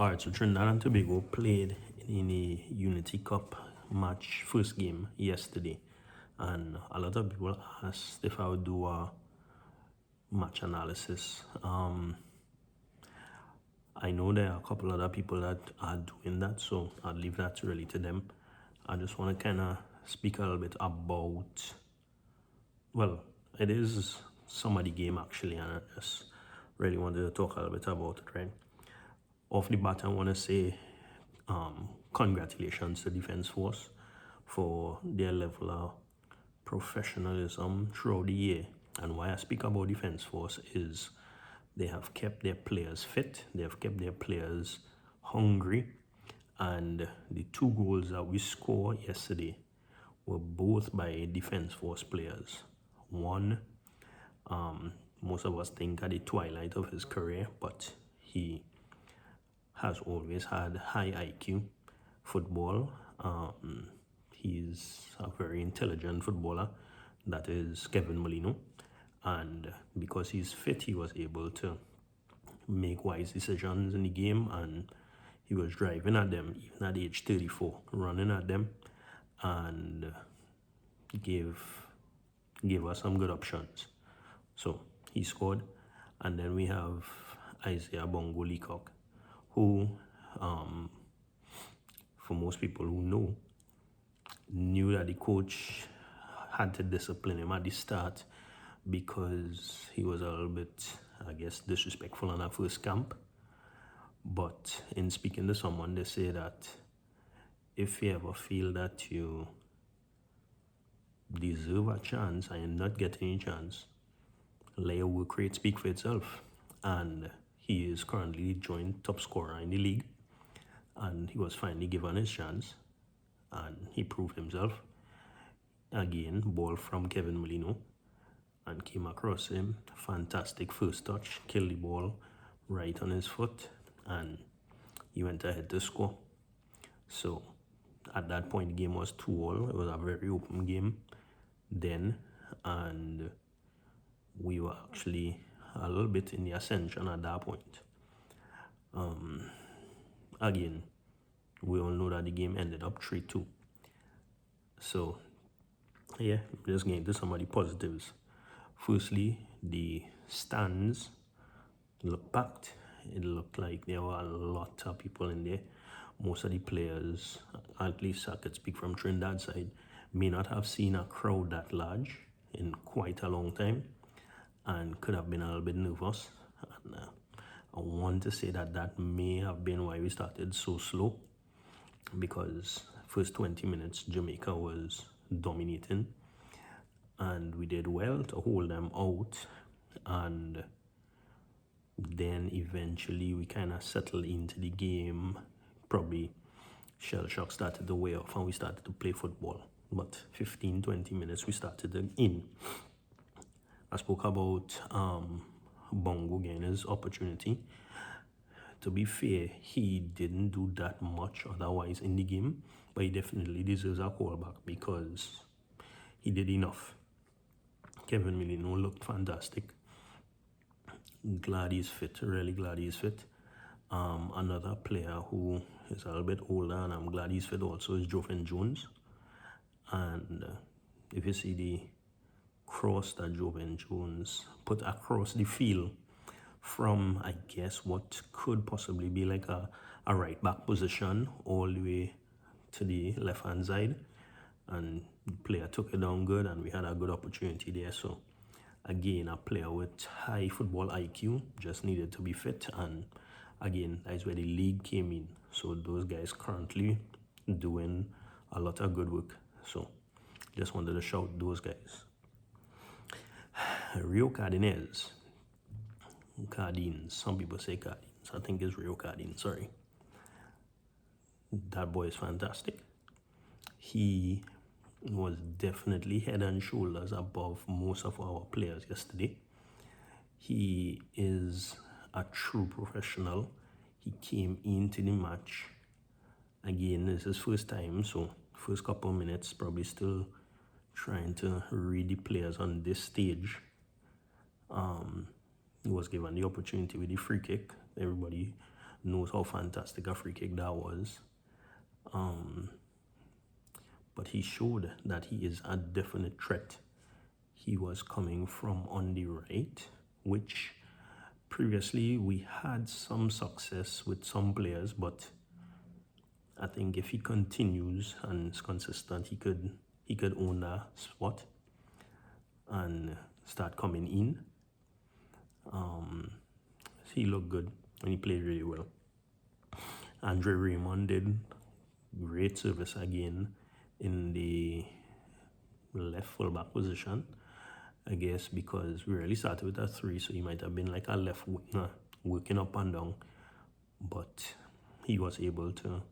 Alright, so Trinidad and Tobago played in a Unity Cup match first game yesterday, and a lot of people asked if I would do a match analysis. I know there are a couple other people that are doing that, so I'll leave that really to them. I just want to kind of speak a little bit about, well, it is some of the game actually, and I just really wanted to talk a little bit about it, right? Off the bat, I want to say congratulations to Defence Force for their level of professionalism throughout the year. And why I speak about Defence Force is they have kept their players fit, they have kept their players hungry, and the 2 goals that we scored yesterday were both by Defence Force players. One, most of us think at the twilight of his career, but he has always had high IQ football. He's a very intelligent footballer. That is Kevin Molino. And because he's fit, he was able to make wise decisions in the game, and he was driving at them even at age 34, running at them, and gave us some good options. So he scored. And then we have Isaiah Bongol, who, for most people who know, knew that the coach had to discipline him at the start because he was a little bit, I guess, disrespectful on our first camp. But in speaking to someone, they say that if you ever feel that you deserve a chance and you're not getting a chance, let your work rate speak for itself. And he is currently joint top scorer in the league, and he was finally given his chance, and he proved himself. Again, ball from Kevin Molino, and came across him. Fantastic first touch, killed the ball right on his foot, and he went ahead to score. So at that point, the game was 2-2. It was a very open game then, and we were actually a little bit in the ascension at that point. Again, we all know that the game ended up 3-2. So, yeah, just getting to some of the positives. Firstly, the stands looked packed. It looked like there were a lot of people in there. Most of the players, at least I could speak from Trinidad side, may not have seen a crowd that large in quite a long time, and could have been a little bit nervous. And I want to say that may have been why we started so slow, because first 20 minutes Jamaica was dominating, and we did well to hold them out, and then eventually we kind of settled into the game. Probably shell shock started to wear off and we started to play football. But 15-20 minutes we started in. I spoke about Bongo getting his opportunity. To be fair, he didn't do that much otherwise in the game, but he definitely deserves a callback because he did enough. Kevin Molino looked fantastic. Glad he's fit, really glad he's fit. Another player who is a little bit older, and I'm glad he's fit also, is Jovin Jones. And if you see the cross that Jovin Jones put across the field from, I guess, what could possibly be like a right back position all the way to the left hand side, and the player took it down good, and we had a good opportunity there. So again, a player with high football IQ, just needed to be fit, and again, that's where the league came in. So those guys currently doing a lot of good work. So just wanted to shout those guys. Rio Cardinals. Cardines. Some people say Cardines. I think it's Rio Cardines, sorry. That boy is fantastic. He was definitely head and shoulders above most of our players yesterday. He is a true professional. He came into the match. Again, this is his first time, so first couple of minutes probably still trying to read the players on this stage. He was given the opportunity with the free kick. Everybody knows how fantastic a free kick that was. But he showed that he is a definite threat. He was coming from on the right, which previously we had some success with some players, but I think if he continues and is consistent, he could own that spot and start coming in. He looked good and he played really well. Andre Raymond did great service again in the left fullback position. I guess because we really started with a 3, so he might have been like a left winger working up and down, but he was able to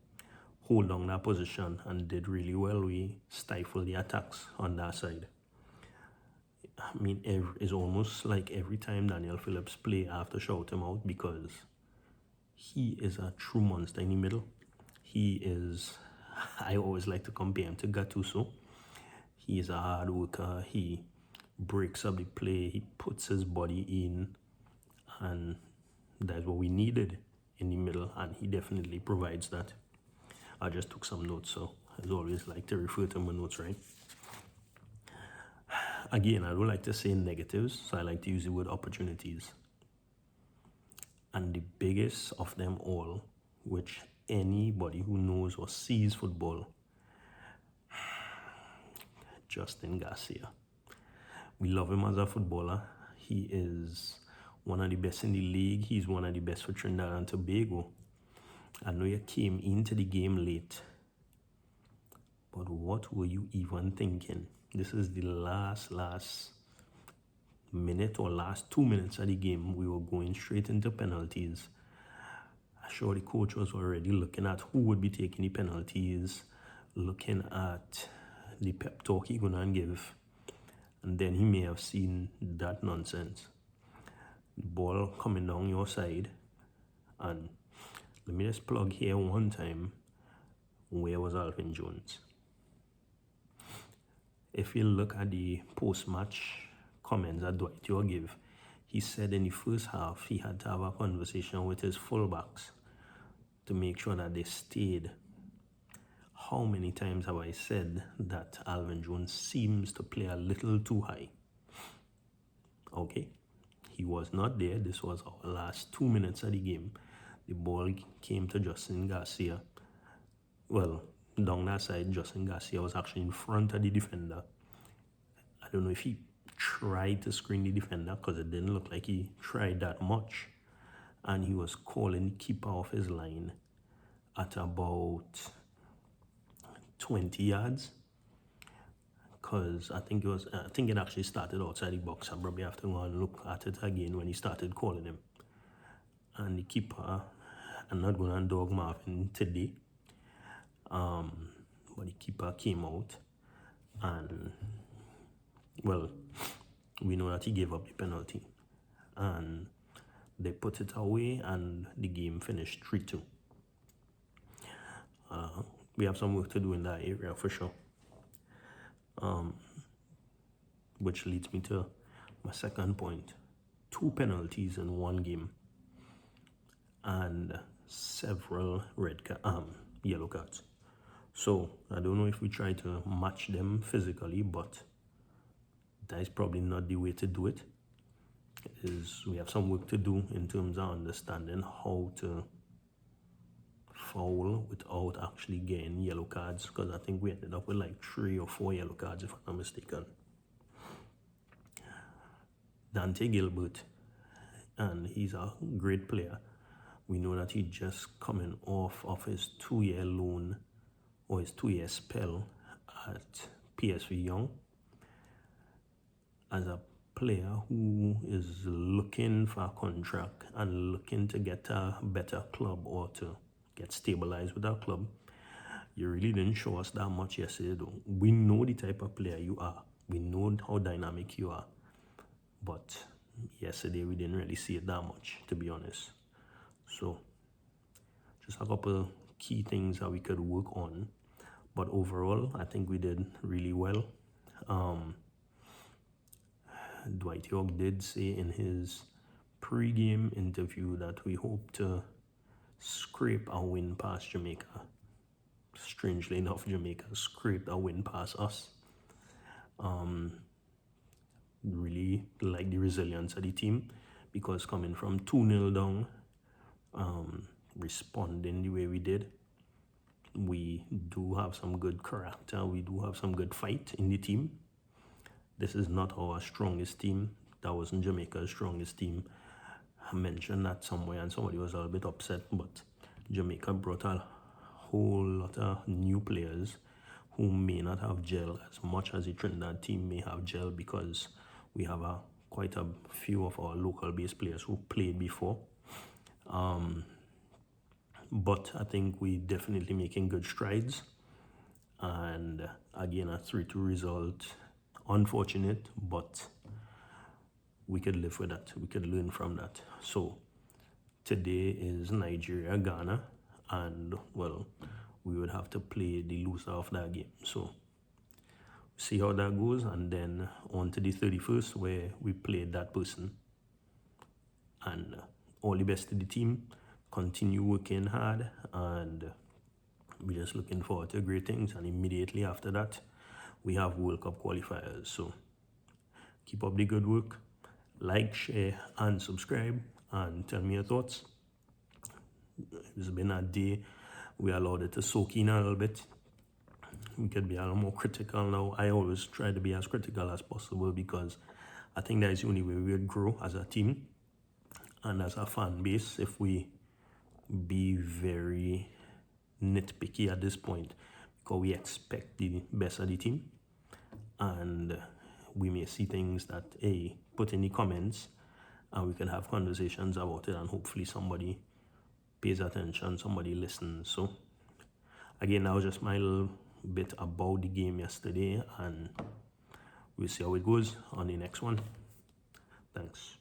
hold down that position and did really well. We stifled the attacks on that side. I mean, it's almost like every time Daniel Phillips play, I have to shout him out because he is a true monster in the middle. He is, I always like to compare him to Gattuso. He is a hard worker. He breaks up the play. He puts his body in, and that's what we needed in the middle, and he definitely provides that. I just took some notes, so as always like to refer to my notes, right? Again, I don't like to say negatives, so I like to use the word opportunities. And the biggest of them all, which anybody who knows or sees football, Justin Garcia. We love him as a footballer. He is one of the best in the league. He's one of the best for Trinidad and Tobago. I know you came into the game late, but what were you even thinking? This is the last minute or last 2 minutes of the game. We were going straight into penalties. I'm sure the coach was already looking at who would be taking the penalties, looking at the pep talk he gonna give, and then he may have seen that nonsense. The ball coming down your side, and let me just plug here one time, where was Alvin Jones? If you look at the post-match comments that Dwight York gave, he said in the first half he had to have a conversation with his fullbacks to make sure that they stayed. How many times have I said that Alvin Jones seems to play a little too high? Okay, he was not there. This was our last 2 minutes of the game. The ball came to Justin Garcia. Well, down that side, Justin Garcia was actually in front of the defender. I don't know if he tried to screen the defender because it didn't look like he tried that much. And he was calling the keeper off his line at about 20 yards. Because I think it actually started outside the box. I probably have to go and look at it again when he started calling him. And the keeper, I'm not going to dog Marvin today. But the keeper came out and, well, we know that he gave up the penalty. And they put it away and the game finished 3-2. We have some work to do in that area for sure. Which leads me to my second point. 2 penalties in one game and several yellow cards. So I don't know if we try to match them physically, but that is probably not the way to do it. We have some work to do in terms of understanding how to foul without actually getting yellow cards, because I think we ended up with like 3 or 4 yellow cards if I'm not mistaken. Dante Gilbert, and he's a great player. We know that he's just coming off of his 2-year loan or his 2-year spell at PSV Young as a player who is looking for a contract and looking to get a better club or to get stabilized with our club. You really didn't show us that much yesterday though. We know the type of player you are. We know how dynamic you are. But yesterday we didn't really see it that much, to be honest. So just a couple key things that we could work on. But overall, I think we did really well. Dwight York did say in his pre-game interview that we hope to scrape a win past Jamaica. Strangely enough, Jamaica scraped a win past us. Really like the resilience of the team, because coming from 2-0 down, responding the way we did, we do have some good character, we do have some good fight in the team. This is not our strongest team. That wasn't Jamaica's strongest team. I mentioned that somewhere and somebody was a little bit upset, but Jamaica brought a whole lot of new players who may not have gel as much as the Trinidad team may have gel, because we have quite a few of our local based players who played before. But I think we definitely making good strides. And again, a 3-2 result, unfortunate, but we could live with that. We could learn from that. So today is Nigeria, Ghana, and well, we would have to play the loser of that game. So see how that goes, and then on to the 31st where we played that person. And all the best to the team. Continue working hard, and we're just looking forward to great things. And immediately after that, we have World Cup qualifiers. So keep up the good work. Like, share, and subscribe, and tell me your thoughts. It's been a day we allowed it to soak in a little bit. We could be a little more critical now. I always try to be as critical as possible, because I think that is the only way we would grow as a team and as a fan base, if we be very nitpicky at this point, because we expect the best of the team, and we may see things that put in the comments, and we can have conversations about it, and hopefully somebody pays attention, somebody listens. So again, that was just my little bit about the game yesterday, and we'll see how it goes on the next one. Thanks.